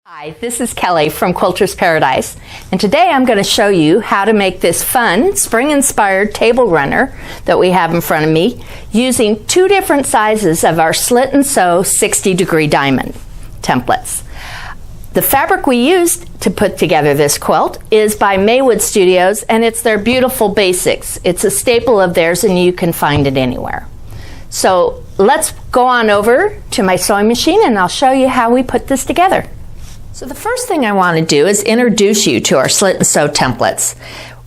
Hi, this is Kelly from Quilter's Paradise, and today I'm going to show you how to make this fun spring-inspired table runner that we have in front of me using two different sizes of our Slit and Sew 60-degree diamond templates. The fabric we used to put together this quilt is by Maywood Studios, and it's their Beautiful Basics. It's a staple of theirs and you can find it anywhere. So let's go on over to my sewing machine and I'll show you how we put this together. So the first thing I want to do is introduce you to our Slit and Sew templates.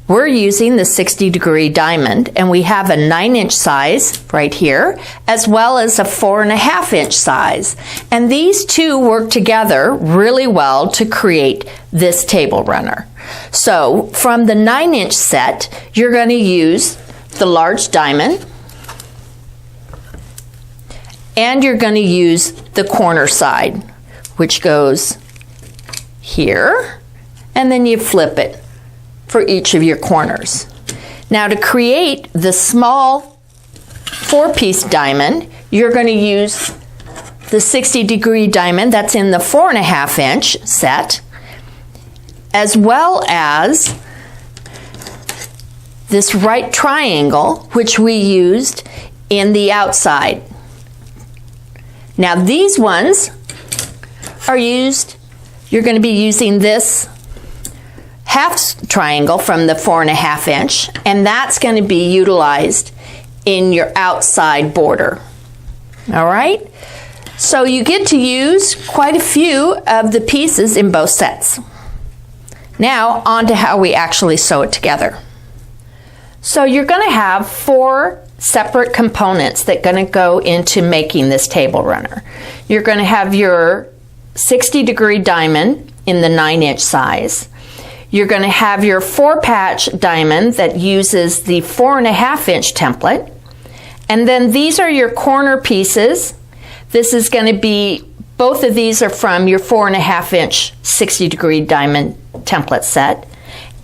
We're using the 60-degree diamond, and we have a 9-inch size right here, as well as a 4.5-inch size. And these two work together really well to create this table runner. So from the 9-inch set, you're going to use the large diamond, and you're going to use the corner side, which goes here, and then you flip it for each of your corners. Now to create the small 4-piece diamond, you're going to use the 60-degree diamond that's in the 4.5-inch set, as well as this right triangle, which we used in the outside. Now these ones are used. You're going to be using this half triangle from the 4.5-inch, and that's going to be utilized in your outside border. All right? So you get to use quite a few of the pieces in both sets. Now on to how we actually sew it together. So you're going to have 4 separate components that are going to go into making this table runner. You're going to have your 60-degree diamond in the 9-inch size. You're going to have your 4-patch diamond that uses the 4.5-inch template. And then these are your corner pieces. This is going to be, both of these are from your 4.5-inch 60-degree diamond template set.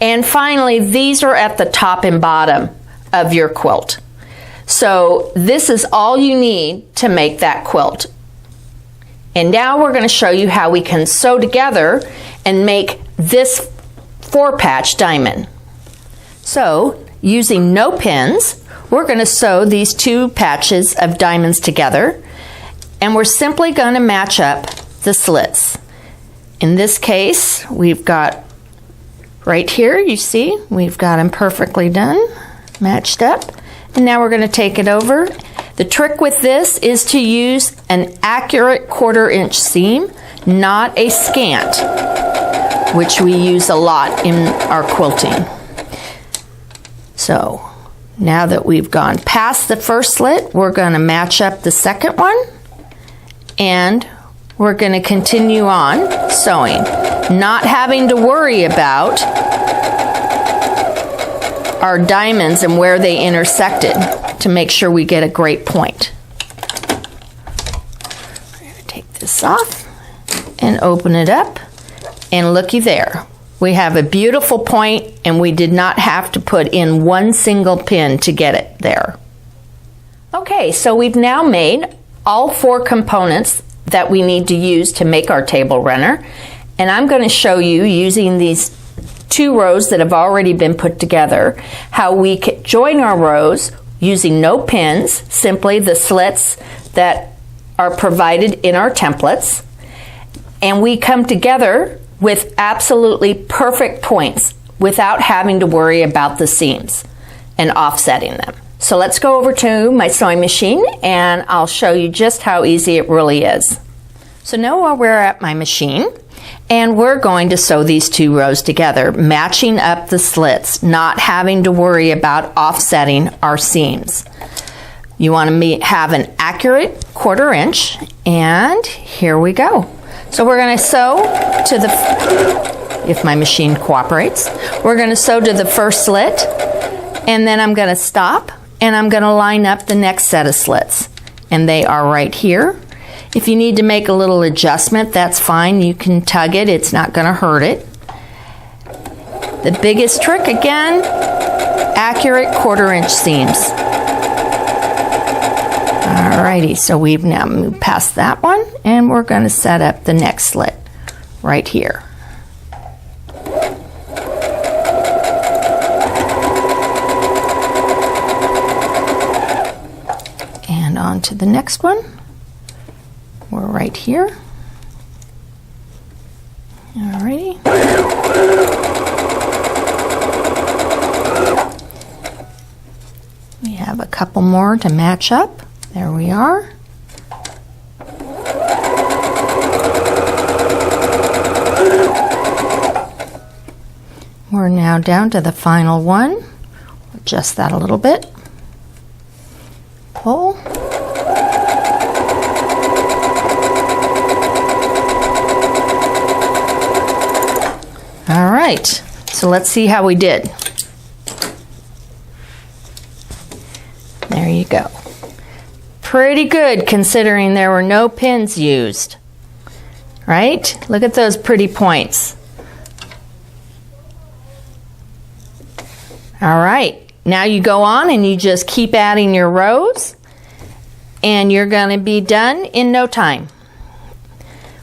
And finally, these are at the top and bottom of your quilt. So this is all you need to make that quilt. And now we're going to show you how we can sew together and make this 4-patch diamond. So using no pins, we're going to sew these 2 patches of diamonds together, and we're simply going to match up the slits. In this case, we've got right here, you see, we've got them perfectly done, matched up. And now we're going to take it over. The trick with this is to use an accurate 1/4-inch seam, not a scant, which we use a lot in our quilting. So now that we've gone past the first slit, we're going to match up the second one, and we're going to continue on sewing, not having to worry about our diamonds and where they intersected to make sure we get a great point. We're going to take this off and open it up, and looky there. We have a beautiful point, and we did not have to put in one single pin to get it there. Okay, so we've now made all 4 components that we need to use to make our table runner, and I'm going to show you using these 2 rows that have already been put together, how we can join our rows using no pins, simply the slits that are provided in our templates, and we come together with absolutely perfect points without having to worry about the seams and offsetting them. So let's go over to my sewing machine and I'll show you just how easy it really is. So now we're at my machine, and we're going to sew these 2 rows together, matching up the slits, not having to worry about offsetting our seams. You want to have an accurate 1/4-inch, and here we go. So we're going to sew to the, if my machine cooperates, we're going to sew to the first slit, and then I'm going to stop, and I'm going to line up the next set of slits. And they are right here. If you need to make a little adjustment, that's fine. You can tug it. It's not going to hurt it. The biggest trick, again, accurate 1/4-inch seams. Alrighty, so we've now moved past that one, and we're going to set up the next slit right here. And on to the next one. We're right here. Alrighty. We have a couple more to match up. There we are. We're now down to the final one. Adjust that a little bit. Pull. All right, so let's see how we did. There you go. Pretty good considering there were no pins used. Right? Look at those pretty points. All right, now you go on and you just keep adding your rows and you're going to be done in no time.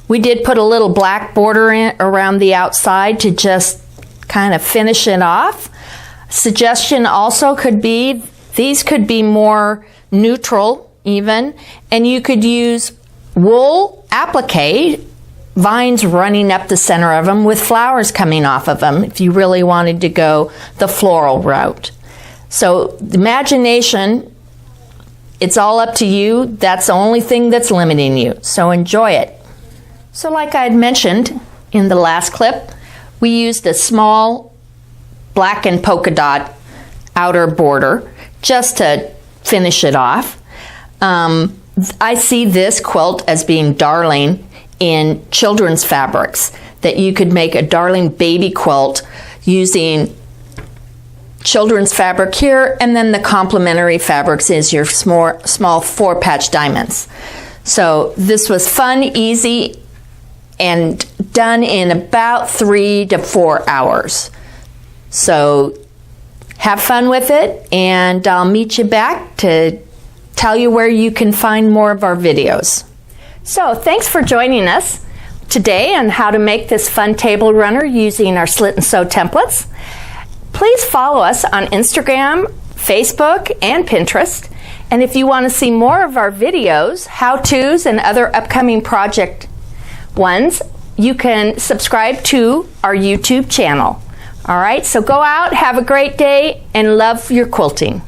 We did put a little black border in around the outside to just kind of finish it off. Suggestion also could be, these could be more neutral even, and you could use wool applique, vines running up the center of them with flowers coming off of them if you really wanted to go the floral route. So the imagination, it's all up to you. That's the only thing that's limiting you. So enjoy it. So like I had mentioned in the last clip, we used a small black and polka dot outer border just to finish it off. I see this quilt as being darling in children's fabrics, that you could make a darling baby quilt using children's fabric here, and then the complementary fabrics is your small 4-patch diamonds. So this was fun, easy, and done in about 3 to 4 hours. So have fun with it, and I'll meet you back to tell you where you can find more of our videos. So thanks for joining us today on how to make this fun table runner using our Slit and Sew templates. Please follow us on Instagram, Facebook, and Pinterest. And if you want to see more of our videos, how-tos, and other upcoming project ones, you can subscribe to our YouTube channel. All right, so go out, have a great day, and love your quilting.